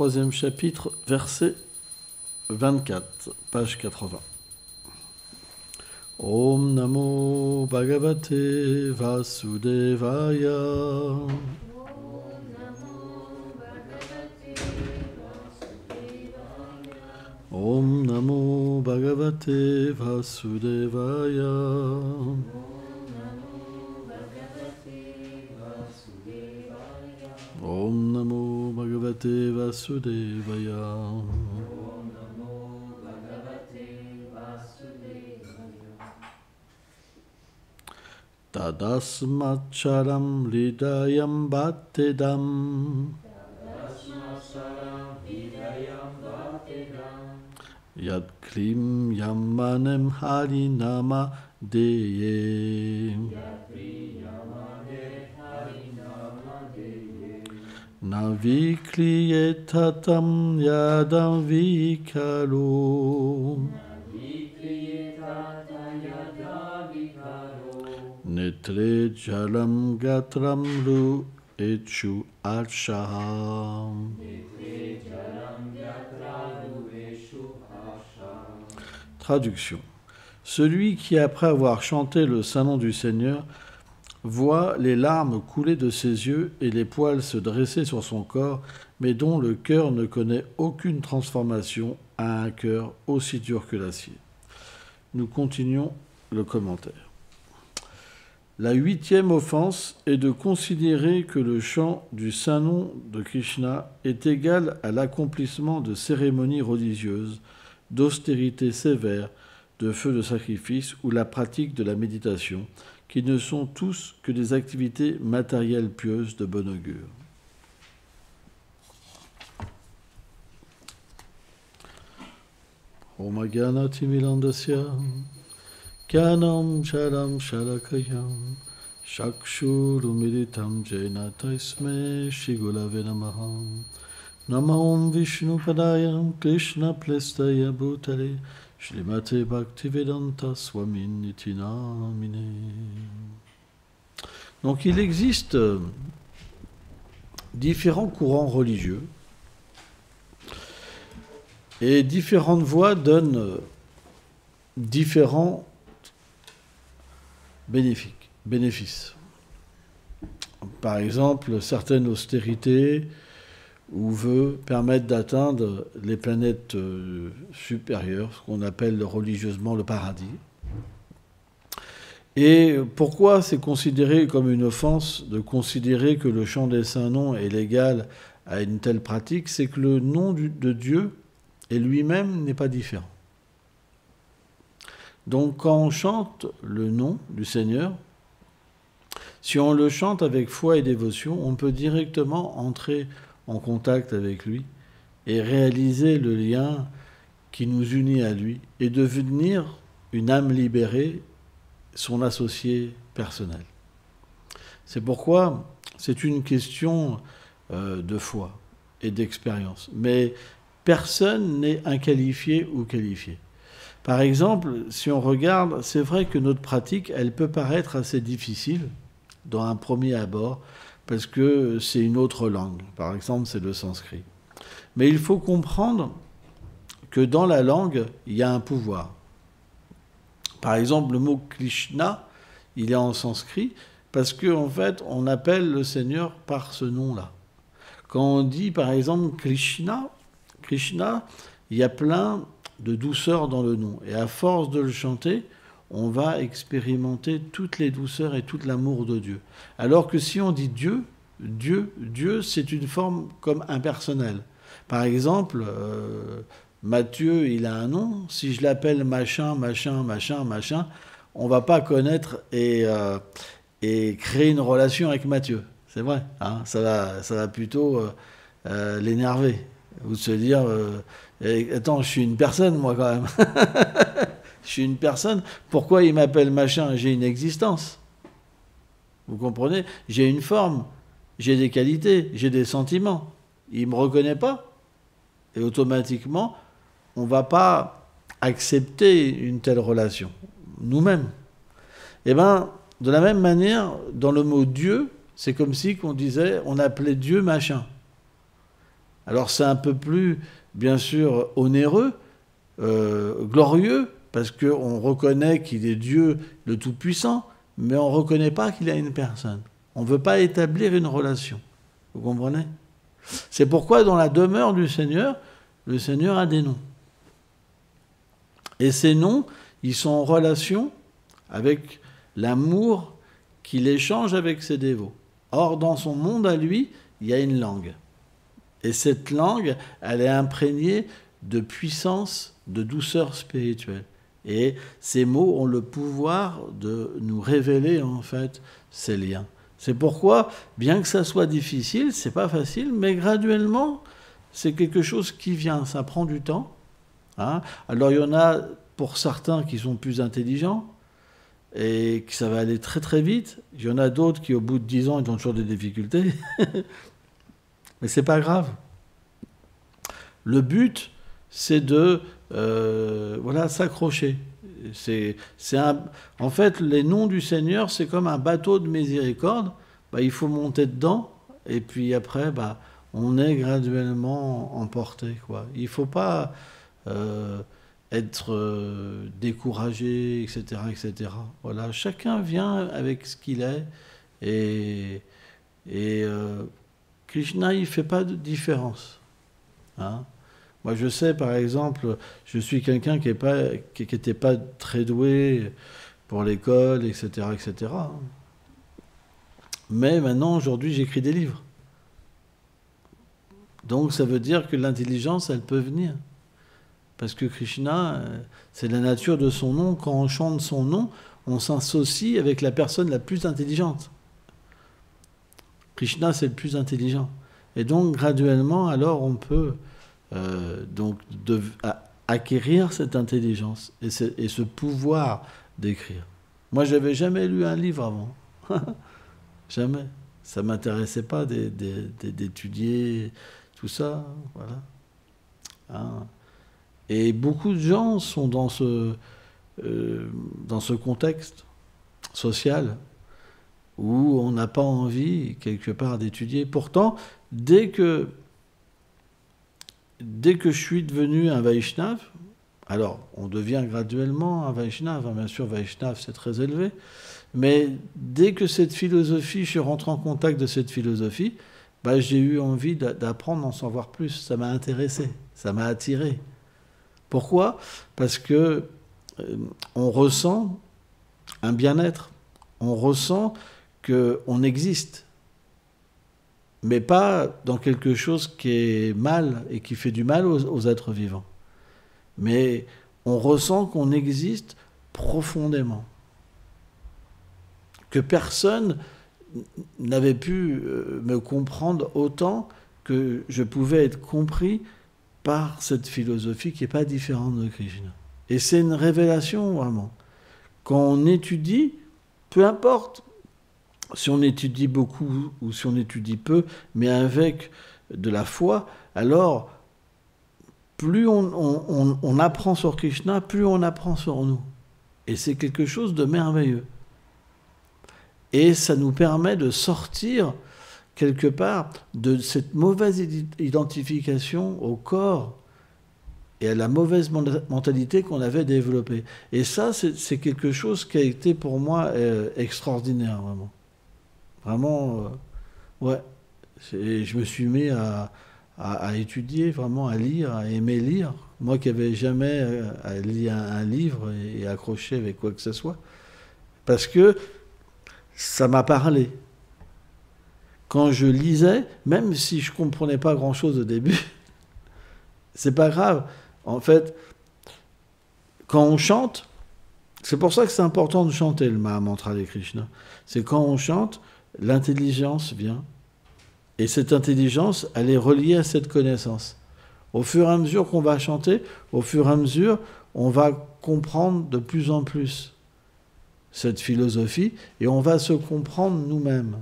troisième chapitre, verset 24, page 80. Om Namo Bhagavate Vasudevaya. Om Namo Bhagavate Vasudevaya. Om Namo Bhagavate Vasudevaya. Tadasmacharam lidayam bhattedam. Yad klim yamanem harinama deye. Navikliyetatam yadam vikalo. Netre jalam gatram lu echu arshaham. Traduction. Celui qui, après avoir chanté le saint nom du Seigneur, voit les larmes couler de ses yeux et les poils se dresser sur son corps, mais dont le cœur ne connaît aucune transformation, a un cœur aussi dur que l'acier. Nous continuons le commentaire. La 8e offense est de considérer que le chant du saint nom de Krishna est égal à l'accomplissement de cérémonies religieuses, d'austérité sévère, de feux de sacrifice ou la pratique de la méditation, qui ne sont tous que des activités matérielles pieuses de bon augure. Om Gyanati Milandasya Kyanam Charam Shalakayam Shakshurumilitam Jena Taisme Shigulave Namaham Namaham Vishnu Padayam Krishna Plestaya Bhutale Shrimate Bhaktivedanta Swamin Iti Namine. Donc il existe différents courants religieux et différentes voies donnent différents bénéfices. Par exemple, certaines austérités ou vœux permettent d'atteindre les planètes supérieures, ce qu'on appelle religieusement le paradis. Et pourquoi c'est considéré comme une offense de considérer que le chant des saints noms est légal à une telle pratique? C'est que le nom de Dieu et lui-même n'est pas différent. Donc quand on chante le nom du Seigneur, si on le chante avec foi et dévotion, on peut directement entrer en contact avec lui et réaliser le lien qui nous unit à lui et devenir une âme libérée, son associé personnel. C'est pourquoi c'est une question de foi et d'expérience. Mais personne n'est inqualifié ou qualifié. Par exemple, si on regarde, c'est vrai que notre pratique, elle peut paraître assez difficile dans un premier abord, parce que c'est une autre langue. Par exemple, c'est le sanskrit. Mais il faut comprendre que dans la langue, il y a un pouvoir. Par exemple, le mot Krishna, il est en sanskrit, parce qu'en fait, on appelle le Seigneur par ce nom-là. Quand on dit, par exemple, Krishna, il y a plein de douceur dans le nom. Et à force de le chanter, on va expérimenter toutes les douceurs et tout l'amour de Dieu. Alors que si on dit Dieu, c'est une forme comme impersonnelle. Par exemple, Matthieu, il a un nom. Si je l'appelle machin, on ne va pas connaître et créer une relation avec Matthieu. C'est vrai, hein, ça va plutôt l'énerver. Ou se dire, attends, je suis une personne, moi, quand même. Je suis une personne, pourquoi il m'appelle machin? J'ai une existence. Vous comprenez? J'ai une forme, j'ai des qualités, j'ai des sentiments. Il ne me reconnaît pas. Et automatiquement, on ne va pas accepter une telle relation, nous-mêmes. Eh bien, de la même manière, dans le mot Dieu, c'est comme si on disait, on appelait Dieu machin. Alors c'est un peu plus, bien sûr, onéreux, glorieux, parce qu'on reconnaît qu'il est Dieu le Tout-Puissant, mais on ne reconnaît pas qu'il a une personne. On ne veut pas établir une relation. Vous comprenez? C'est pourquoi dans la demeure du Seigneur, le Seigneur a des noms. Et ces noms, ils sont en relation avec l'amour qu'il échange avec ses dévots. Or, dans son monde à lui, il y a une langue. Et cette langue, elle est imprégnée de puissance, de douceur spirituelle. Et ces mots ont le pouvoir de nous révéler, en fait, ces liens. C'est pourquoi, bien que ça soit difficile, c'est pas facile, mais graduellement, c'est quelque chose qui vient. Ça prend du temps. Hein. Alors, il y en a, pour certains, qui sont plus intelligents, et que ça va aller très très vite. Il y en a d'autres qui, au bout de 10 ans, ils ont toujours des difficultés. Mais c'est pas grave. Le but, c'est de s'accrocher. En fait, les noms du Seigneur, c'est comme un bateau de miséricorde. Il faut monter dedans, et puis après, on est graduellement emporté, quoi. Il ne faut pas être découragé, etc., etc. Voilà, chacun vient avec ce qu'il est, et Krishna, il ne fait pas de différence. Hein. Moi, je sais, par exemple, je suis quelqu'un qui n'était pas très doué pour l'école, etc., etc. Mais maintenant, aujourd'hui, j'écris des livres. Donc, ça veut dire que l'intelligence, elle peut venir. Parce que Krishna, c'est la nature de son nom. Quand on chante son nom, on s'associe avec la personne la plus intelligente. Krishna, c'est le plus intelligent. Et donc, graduellement, alors, on peut acquérir cette intelligence et ce pouvoir d'écrire. Moi, j'avais jamais lu un livre avant. Jamais. Ça m'intéressait pas d'étudier tout ça. Voilà. Hein. Et beaucoup de gens sont dans ce contexte social où on n'a pas envie, quelque part, d'étudier. Pourtant, dès que je suis devenu un Vaishnava, alors on devient graduellement un Vaishnava, bien sûr, Vaishnava c'est très élevé, mais dès que cette philosophie, je suis rentré en contact de cette philosophie, j'ai eu envie d'apprendre, d'en savoir plus. Ça m'a intéressé, ça m'a attiré. Pourquoi ? Parce que on ressent un bien-être, on ressent qu'on existe, mais pas dans quelque chose qui est mal et qui fait du mal aux êtres vivants. Mais on ressent qu'on existe profondément. Que personne n'avait pu me comprendre autant que je pouvais être compris par cette philosophie qui n'est pas différente de Krishna. Et c'est une révélation, vraiment. Quand on étudie, peu importe si on étudie beaucoup ou si on étudie peu, mais avec de la foi, alors plus on apprend sur Krishna, plus on apprend sur nous. Et c'est quelque chose de merveilleux. Et ça nous permet de sortir, quelque part, de cette mauvaise identification au corps et à la mauvaise mentalité qu'on avait développée. Et ça, c'est quelque chose qui a été pour moi extraordinaire, vraiment. Vraiment, ouais. Je me suis mis à étudier, vraiment à lire, à aimer lire. Moi qui n'avais jamais lu un livre et accroché avec quoi que ce soit. Parce que ça m'a parlé. Quand je lisais, même si je ne comprenais pas grand-chose au début, c'est pas grave. En fait, quand on chante, c'est pour ça que c'est important de chanter le Mahamantra de Krishna. C'est quand on chante, l'intelligence vient. Et cette intelligence, elle est reliée à cette connaissance. Au fur et à mesure qu'on va chanter, au fur et à mesure, on va comprendre de plus en plus cette philosophie et on va se comprendre nous-mêmes.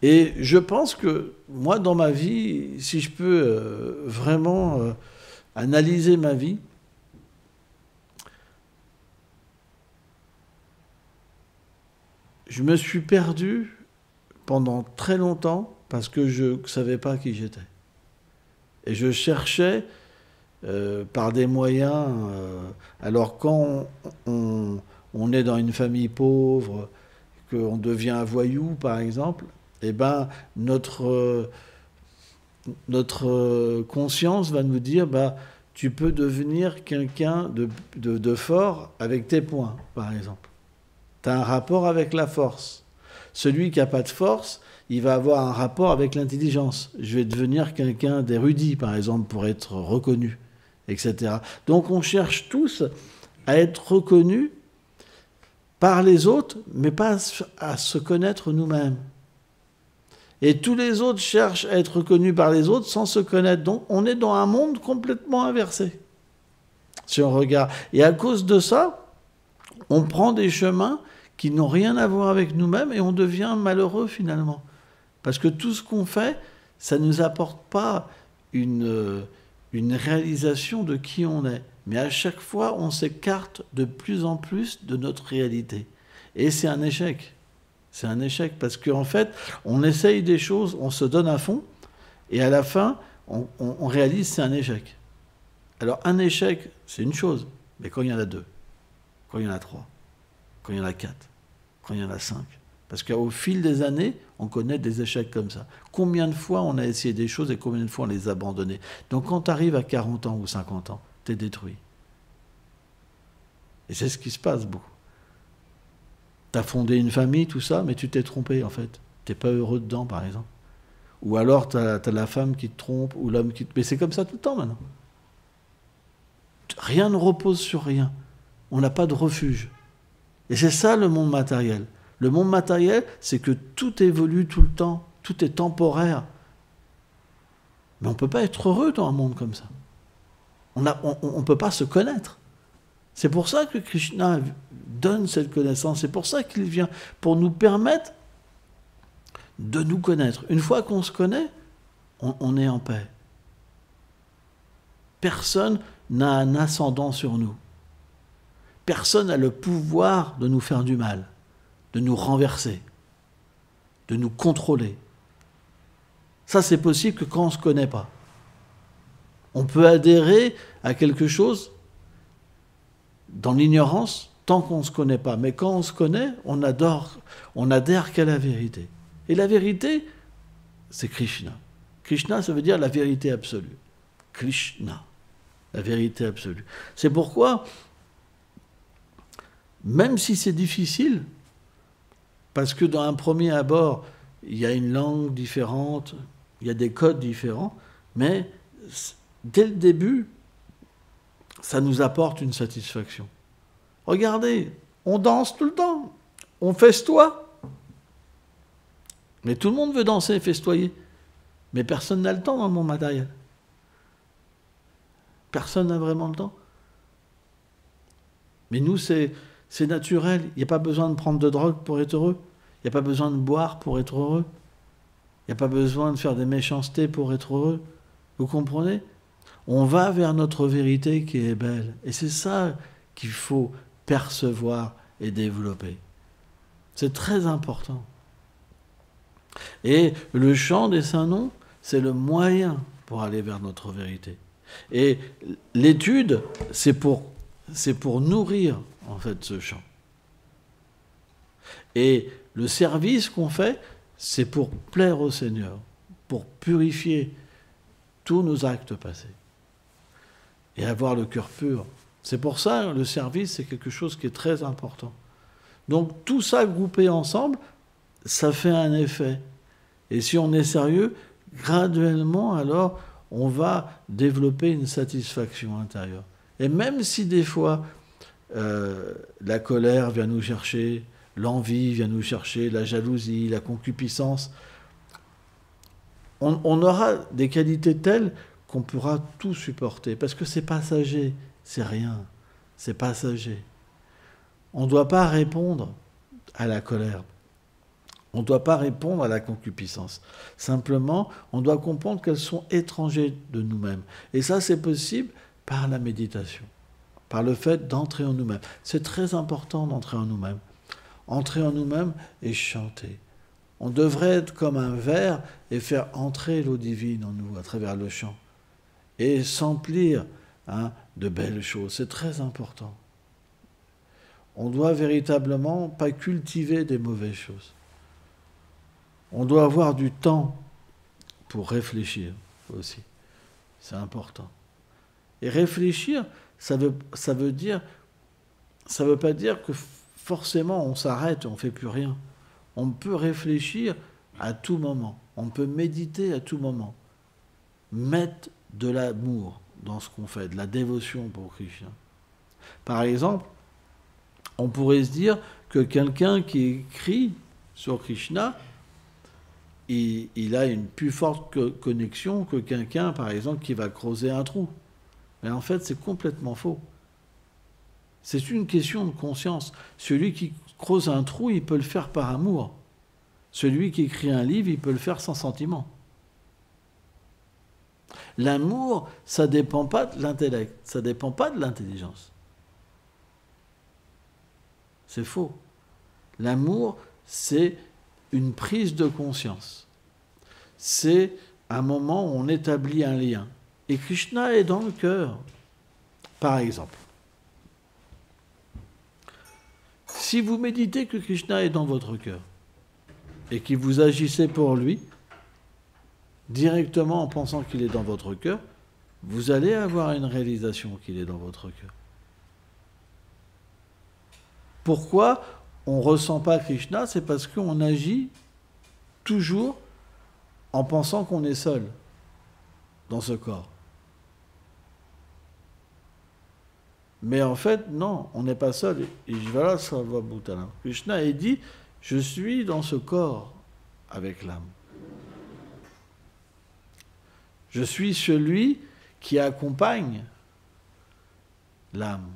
Et je pense que moi, dans ma vie, si je peux vraiment analyser ma vie, je me suis perdu pendant très longtemps parce que je ne savais pas qui j'étais. Et je cherchais par des moyens... alors quand on est dans une famille pauvre, qu'on devient un voyou, par exemple, eh ben, notre conscience va nous dire, bah, tu peux devenir quelqu'un de fort avec tes poings, par exemple. Tu as un rapport avec la force. Celui qui n'a pas de force, il va avoir un rapport avec l'intelligence. Je vais devenir quelqu'un d'érudit, par exemple, pour être reconnu, etc. Donc on cherche tous à être reconnus par les autres, mais pas à se connaître nous-mêmes. Et tous les autres cherchent à être reconnus par les autres sans se connaître. Donc on est dans un monde complètement inversé, si on regarde. Et à cause de ça, on prend des chemins qui n'ont rien à voir avec nous-mêmes et on devient malheureux finalement. Parce que tout ce qu'on fait, ça ne nous apporte pas une réalisation de qui on est. Mais à chaque fois, on s'écarte de plus en plus de notre réalité. Et c'est un échec. C'est un échec parce qu'en fait, on essaye des choses, on se donne à fond, et à la fin, on réalise que c'est un échec. Alors un échec, c'est une chose, mais quand il y en a 2, quand il y en a 3, quand il y en a 4, quand il y en a 5, parce qu'au fil des années, on connaît des échecs comme ça. Combien de fois on a essayé des choses et combien de fois on les a abandonnées. Donc quand tu arrives à 40 ans ou 50 ans, tu es détruit. Et c'est ce qui se passe beaucoup. Tu as fondé une famille, tout ça, mais tu t'es trompé en fait. Tu n'es pas heureux dedans, par exemple. Ou alors tu as la femme qui te trompe, ou l'homme qui te... Mais c'est comme ça tout le temps maintenant. Rien ne repose sur rien. On n'a pas de refuge. Et c'est ça le monde matériel. Le monde matériel, c'est que tout évolue tout le temps. Tout est temporaire. Mais on ne peut pas être heureux dans un monde comme ça. On ne peut pas se connaître. C'est pour ça que Krishna donne cette connaissance. C'est pour ça qu'il vient, pour nous permettre de nous connaître. Une fois qu'on se connaît, on est en paix. Personne n'a un ascendant sur nous. Personne n'a le pouvoir de nous faire du mal, de nous renverser, de nous contrôler. Ça, c'est possible que quand on ne se connaît pas. On peut adhérer à quelque chose dans l'ignorance tant qu'on ne se connaît pas. Mais quand on se connaît, on adhère qu'à la vérité. Et la vérité, c'est Krishna. Krishna, ça veut dire la vérité absolue. Krishna, la vérité absolue. C'est pourquoi, même si c'est difficile, parce que dans un premier abord, il y a une langue différente, il y a des codes différents, mais dès le début, ça nous apporte une satisfaction. Regardez, on danse tout le temps, on festoie. Mais tout le monde veut danser et festoyer. Mais personne n'a le temps dans le monde matériel. Personne n'a vraiment le temps. Mais nous, c'est naturel. Il n'y a pas besoin de prendre de drogue pour être heureux. Il n'y a pas besoin de boire pour être heureux. Il n'y a pas besoin de faire des méchancetés pour être heureux. Vous comprenez ? On va vers notre vérité qui est belle. Et c'est ça qu'il faut percevoir et développer. C'est très important. Et le chant des saints noms, c'est le moyen pour aller vers notre vérité. Et l'étude, c'est pour nourrir, en fait, ce chant. Et le service qu'on fait, c'est pour plaire au Seigneur, pour purifier tous nos actes passés et avoir le cœur pur. C'est pour ça le service, c'est quelque chose qui est très important. Donc tout ça groupé ensemble, ça fait un effet. Et si on est sérieux, graduellement, alors, on va développer une satisfaction intérieure. Et même si des fois, la colère vient nous chercher, l'envie vient nous chercher, la jalousie, la concupiscence, on aura des qualités telles qu'on pourra tout supporter. Parce que c'est passager, c'est rien, c'est passager. On ne doit pas répondre à la colère. On ne doit pas répondre à la concupiscence. Simplement, on doit comprendre qu'elles sont étrangères de nous-mêmes. Et ça, c'est possible par la méditation, par le fait d'entrer en nous-mêmes. C'est très important d'entrer en nous-mêmes. Entrer en nous-mêmes et chanter. On devrait être comme un verre et faire entrer l'eau divine en nous à travers le chant. Et s'emplir de belles choses. C'est très important. On doit véritablement pas cultiver des mauvaises choses. On doit avoir du temps pour réfléchir aussi. C'est important. Et réfléchir, ça veut pas dire que forcément on s'arrête, on ne fait plus rien. On peut réfléchir à tout moment. On peut méditer à tout moment. Mettre de l'amour dans ce qu'on fait, de la dévotion pour Krishna. Par exemple, on pourrait se dire que quelqu'un qui écrit sur Krishna, il a une plus forte connexion que quelqu'un, par exemple, qui va creuser un trou. Mais en fait, c'est complètement faux. C'est une question de conscience. Celui qui creuse un trou, il peut le faire par amour. Celui qui écrit un livre, il peut le faire sans sentiment. L'amour, ça ne dépend pas de l'intellect, ça ne dépend pas de l'intelligence. C'est faux. L'amour, c'est une prise de conscience. C'est un moment où on établit un lien. Et Krishna est dans le cœur. Par exemple, si vous méditez que Krishna est dans votre cœur et que vous agissez pour lui, directement en pensant qu'il est dans votre cœur, vous allez avoir une réalisation qu'il est dans votre cœur. Pourquoi on ne ressent pas Krishna? C'est parce qu'on agit toujours en pensant qu'on est seul dans ce corps. Mais en fait, non, on n'est pas seul. Et voilà, ça va Bhutana. Krishna a dit, je suis dans ce corps avec l'âme. Je suis celui qui accompagne l'âme,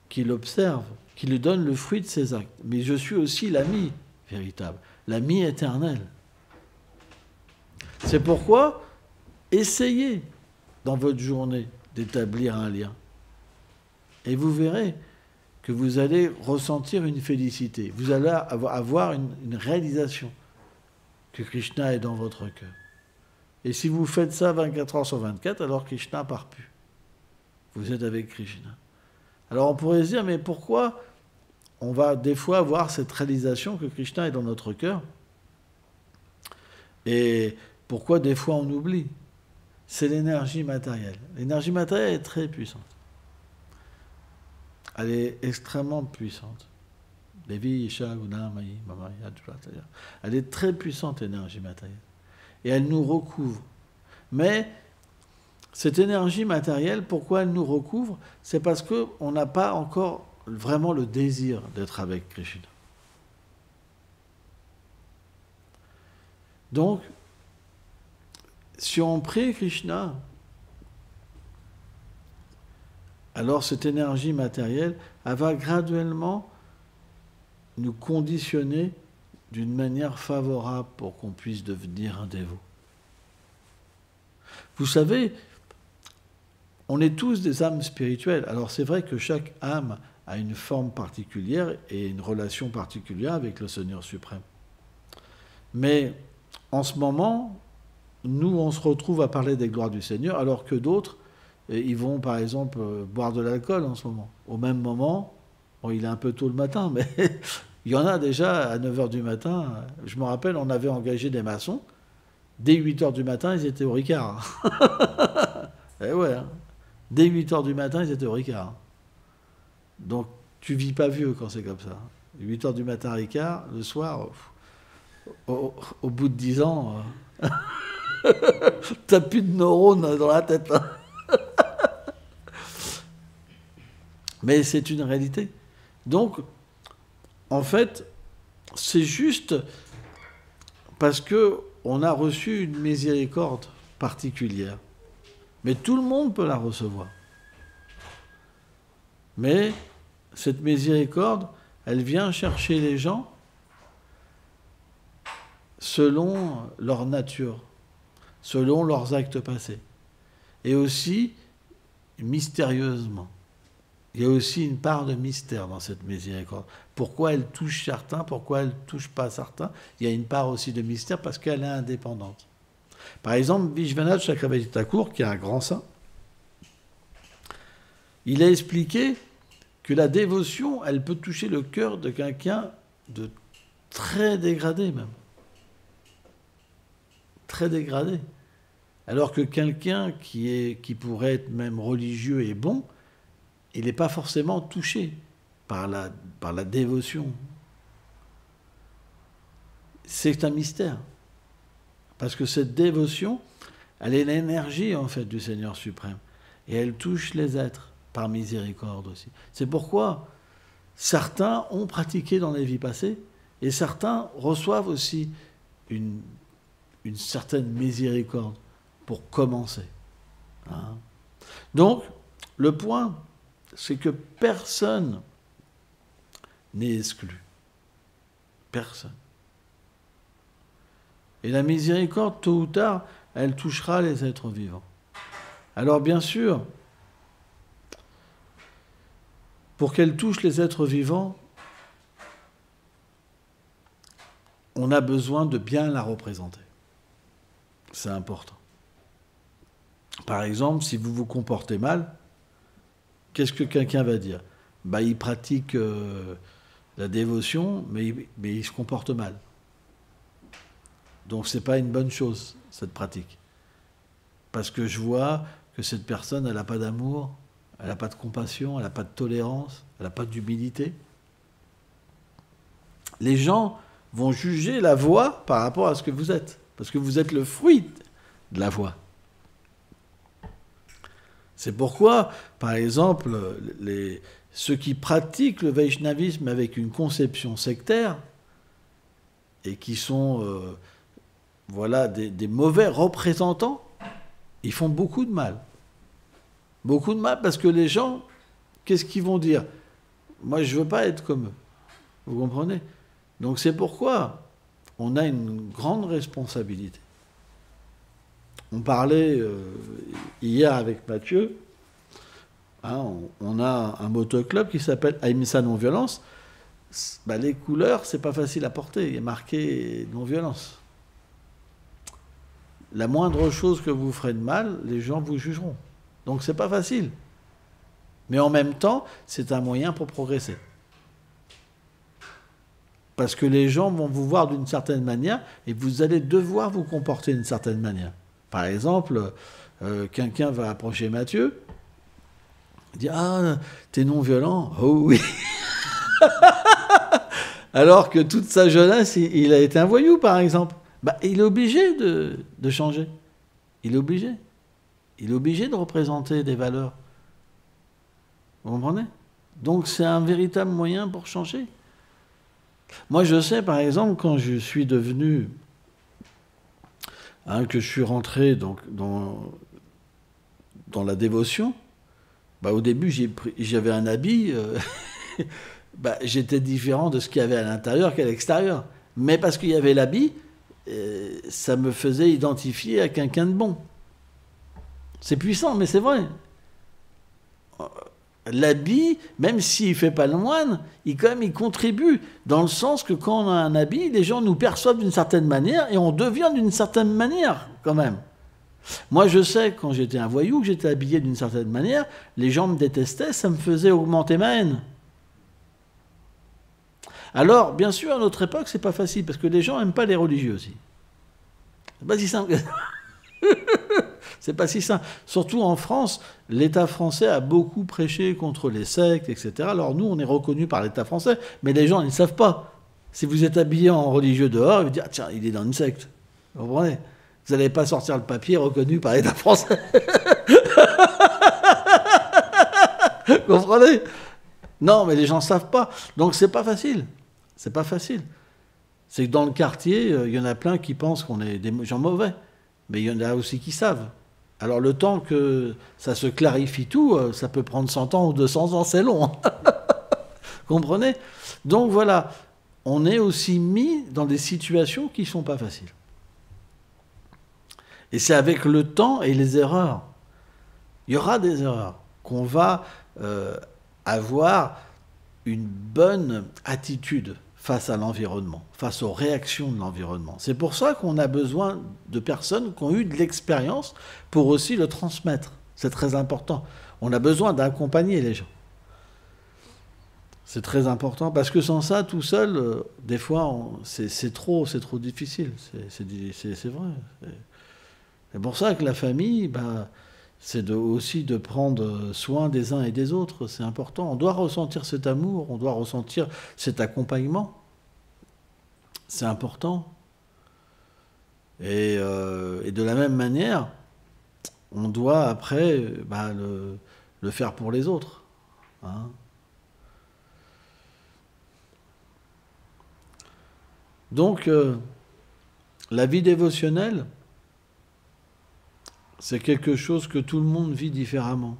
qui l'observe, qui lui donne le fruit de ses actes. Mais je suis aussi l'ami véritable, l'ami éternel. C'est pourquoi, essayez dans votre journée d'établir un lien. Et vous verrez que vous allez ressentir une félicité. Vous allez avoir une réalisation que Krishna est dans votre cœur. Et si vous faites ça 24 heures sur 24, alors Krishna ne part plus. Vous êtes avec Krishna. Alors on pourrait se dire, mais pourquoi on va des fois avoir cette réalisation que Krishna est dans notre cœur? Et pourquoi des fois on oublie? C'est l'énergie matérielle. L'énergie matérielle est très puissante. Elle est extrêmement puissante. Devi, Isha, Guna, Mayi, Mama, Yadra. Elle est très puissante, l'énergie matérielle. Et elle nous recouvre. Mais cette énergie matérielle, pourquoi elle nous recouvre? C'est parce qu'on n'a pas encore vraiment le désir d'être avec Krishna. Donc, si on prie Krishna, alors cette énergie matérielle, elle va graduellement nous conditionner d'une manière favorable pour qu'on puisse devenir un dévot. Vous savez, on est tous des âmes spirituelles. Alors c'est vrai que chaque âme a une forme particulière et une relation particulière avec le Seigneur suprême. Mais en ce moment, nous, on se retrouve à parler des gloires du Seigneur, alors que d'autres, ils vont par exemple boire de l'alcool en ce moment. Au même moment, bon, il est un peu tôt le matin, mais il y en a déjà à 9h du matin. Je me rappelle, on avait engagé des maçons. Dès 8h du matin, ils étaient au Ricard. Eh ouais, hein. Dès 8h du matin, ils étaient au Ricard. Donc, tu vis pas vieux quand c'est comme ça. 8h du matin, Ricard, le soir, au bout de 10 ans, t'as plus de neurones dans la tête. Hein. Mais c'est une réalité. Donc, en fait, c'est juste parce qu'on a reçu une miséricorde particulière. Mais tout le monde peut la recevoir. Mais cette miséricorde, elle vient chercher les gens selon leur nature, selon leurs actes passés. Et aussi mystérieusement. il y a aussi une part de mystère dans cette miséricorde. Pourquoi elle touche certains, pourquoi elle ne touche pas certains? Il y a une part aussi de mystère parce qu'elle est indépendante. Par exemple, Vishwanath Chakravarti Thakur, qui est un grand saint, il a expliqué que la dévotion, elle peut toucher le cœur de quelqu'un de très dégradé même. Très dégradé. Alors que quelqu'un qui pourrait être même religieux et bon, il n'est pas forcément touché par la dévotion. C'est un mystère. Parce que cette dévotion, elle est l'énergie en fait du Seigneur suprême. Et elle touche les êtres par miséricorde aussi. C'est pourquoi certains ont pratiqué dans les vies passées et certains reçoivent aussi une certaine miséricorde pour commencer. Hein. Donc, le point, c'est que personne n'est exclu. Personne. Et la miséricorde, tôt ou tard, elle touchera les êtres vivants. Alors bien sûr, pour qu'elle touche les êtres vivants, on a besoin de bien la représenter. C'est important. Par exemple, si vous vous comportez mal, qu'est-ce que quelqu'un va dire? Il pratique la dévotion, mais il se comporte mal. Donc ce n'est pas une bonne chose, cette pratique. Parce que je vois que cette personne, elle n'a pas d'amour, elle n'a pas de compassion, elle n'a pas de tolérance, elle n'a pas d'humilité. Les gens vont juger la voie par rapport à ce que vous êtes. Parce que vous êtes le fruit de la voie. C'est pourquoi, par exemple, ceux qui pratiquent le vaishnavisme avec une conception sectaire et qui sont des mauvais représentants, ils font beaucoup de mal. Beaucoup de mal parce que les gens, qu'est-ce qu'ils vont dire? Moi, je ne veux pas être comme eux. Vous comprenez? Donc c'est pourquoi on a une grande responsabilité. On parlait hier avec Mathieu, on a un motoclub qui s'appelle Ahimsa Non-Violence. Les couleurs, c'est pas facile à porter, il y a marqué non-violence. La moindre chose que vous ferez de mal, les gens vous jugeront. Donc c'est pas facile. Mais en même temps, c'est un moyen pour progresser. Parce que les gens vont vous voir d'une certaine manière et vous allez devoir vous comporter d'une certaine manière. Par exemple, quelqu'un va approcher Mathieu, il dit « Ah, t'es non-violent ?»« Oh oui !» Alors que toute sa jeunesse, il a été un voyou, par exemple. Il est obligé de changer. Il est obligé. Il est obligé de représenter des valeurs. Vous comprenez? Donc c'est un véritable moyen pour changer. Moi, je sais, par exemple, quand je suis devenu... que je suis rentré donc, dans la dévotion, au début, j'avais un habit... j'étais différent de ce qu'il y avait à l'intérieur qu'à l'extérieur. Mais parce qu'il y avait l'habit, ça me faisait identifier à quelqu'un de bon. C'est puissant, mais c'est vrai. L'habit, même s'il ne fait pas le moine, il contribue. Dans le sens que quand on a un habit, les gens nous perçoivent d'une certaine manière et on devient d'une certaine manière, quand même. Moi, je sais, quand j'étais un voyou, que j'étais habillé d'une certaine manière, les gens me détestaient, ça me faisait augmenter ma haine. Alors, bien sûr, à notre époque, c'est pas facile, parce que les gens n'aiment pas les religieux aussi. C'est pas si simple que ça. C'est pas si simple. Surtout en France, l'État français a beaucoup prêché contre les sectes, etc. Alors nous, on est reconnus par l'État français, mais les gens, ils ne savent pas. Si vous êtes habillé en religieux dehors, ils vous disent « Ah tiens, il est dans une secte ». Vous comprenez? Vous n'allez pas sortir le papier reconnu par l'État français. Vous comprenez? Non, mais les gens ne savent pas. Donc c'est pas facile. C'est pas facile. C'est que dans le quartier, il y en a plein qui pensent qu'on est des gens mauvais. Mais il y en a aussi qui savent. Alors le temps que ça se clarifie tout, ça peut prendre 100 ans ou 200 ans, c'est long. Comprenez? Donc voilà, on est aussi mis dans des situations qui ne sont pas faciles. Et c'est avec le temps et les erreurs. Il y aura des erreurs qu'on va avoir une bonne attitude face à l'environnement, face aux réactions de l'environnement. C'est pour ça qu'on a besoin de personnes qui ont eu de l'expérience pour aussi le transmettre. C'est très important. On a besoin d'accompagner les gens. C'est très important parce que sans ça, tout seul, des fois, c'est trop difficile. C'est vrai. C'est pour ça que la famille, c'est aussi de prendre soin des uns et des autres. C'est important. On doit ressentir cet amour, on doit ressentir cet accompagnement. C'est important. Et de la même manière, on doit après le faire pour les autres. Hein. Donc, la vie dévotionnelle, c'est quelque chose que tout le monde vit différemment.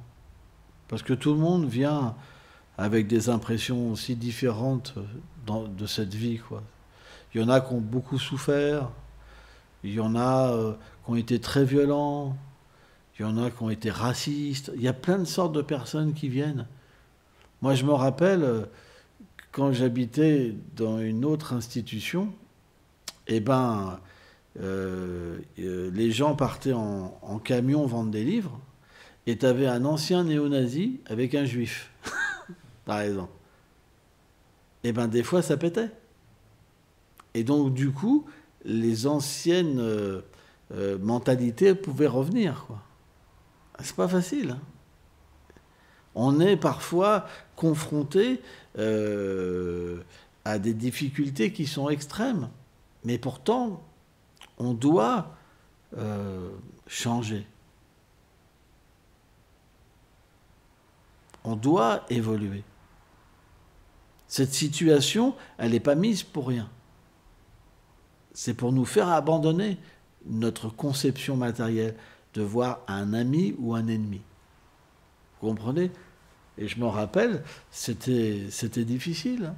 Parce que tout le monde vient avec des impressions aussi différentes de cette vie, quoi. Il y en a qui ont beaucoup souffert, il y en a qui ont été très violents, il y en a qui ont été racistes. Il y a plein de sortes de personnes qui viennent. Moi, je me rappelle, quand j'habitais dans une autre institution, les gens partaient en camion vendre des livres, et tu avais un ancien néo-nazi avec un juif, par exemple. Des fois, ça pétait. Et donc, du coup, les anciennes mentalités pouvaient revenir, quoi. C'est pas facile. Hein. On est parfois confronté à des difficultés qui sont extrêmes. Mais pourtant, on doit changer. On doit évoluer. Cette situation, elle n'est pas mise pour rien. C'est pour nous faire abandonner notre conception matérielle de voir un ami ou un ennemi. Vous comprenez? Et je me rappelle, c'était difficile. Hein.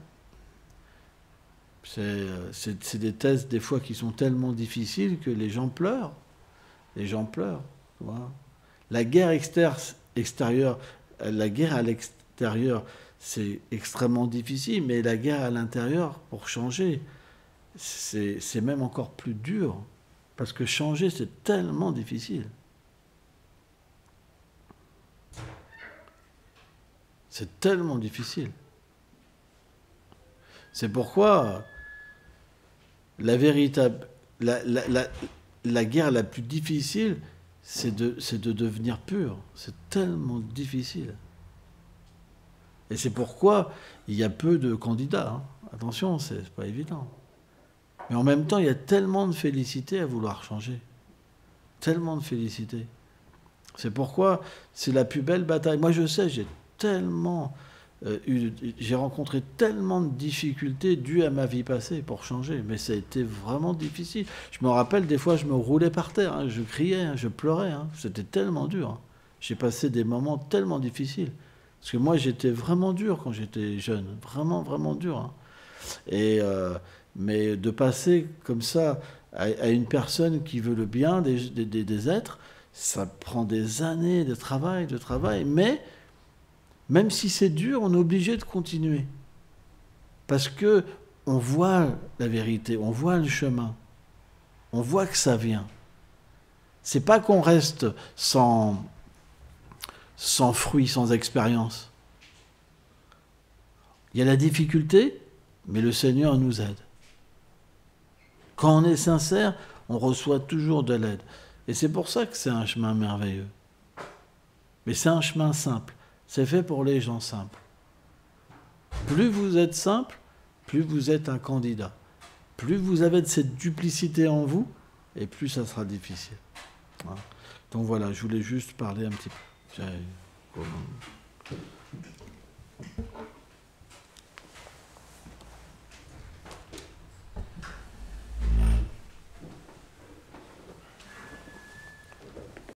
C'est des tests, des fois, qui sont tellement difficiles que les gens pleurent. Les gens pleurent. Voilà. La guerre extérieure, la guerre à l'extérieur, c'est extrêmement difficile, mais la guerre à l'intérieur, pour changer, c'est même encore plus dur. Parce que changer, c'est tellement difficile. C'est tellement difficile. C'est pourquoi la guerre la plus difficile, c'est de devenir pur. C'est tellement difficile. Et c'est pourquoi il y a peu de candidats. Hein. Attention, c'est pas évident. Mais en même temps, il y a tellement de félicité à vouloir changer. Tellement de félicité. C'est pourquoi c'est la plus belle bataille. Moi, je sais, j'ai rencontré tellement de difficultés dues à ma vie passée pour changer, mais ça a été vraiment difficile. Je me rappelle, des fois, je me roulais par terre, hein, je criais, hein, je pleurais. Hein, c'était tellement dur. Hein. J'ai passé des moments tellement difficiles. Parce que moi, j'étais vraiment dur quand j'étais jeune. Vraiment, vraiment dur. Hein. Mais de passer comme ça à une personne qui veut le bien des êtres, ça prend des années de travail, mais même si c'est dur, on est obligé de continuer. Parce que on voit la vérité, on voit le chemin, on voit que ça vient. C'est pas qu'on reste sans fruit, sans expérience. Il y a la difficulté, mais le Seigneur nous aide. Quand on est sincère, on reçoit toujours de l'aide. Et c'est pour ça que c'est un chemin merveilleux. Mais c'est un chemin simple. C'est fait pour les gens simples. Plus vous êtes simple, plus vous êtes un candidat. Plus vous avez de cette duplicité en vous, et plus ça sera difficile. Voilà. Donc voilà, je voulais juste parler un petit peu.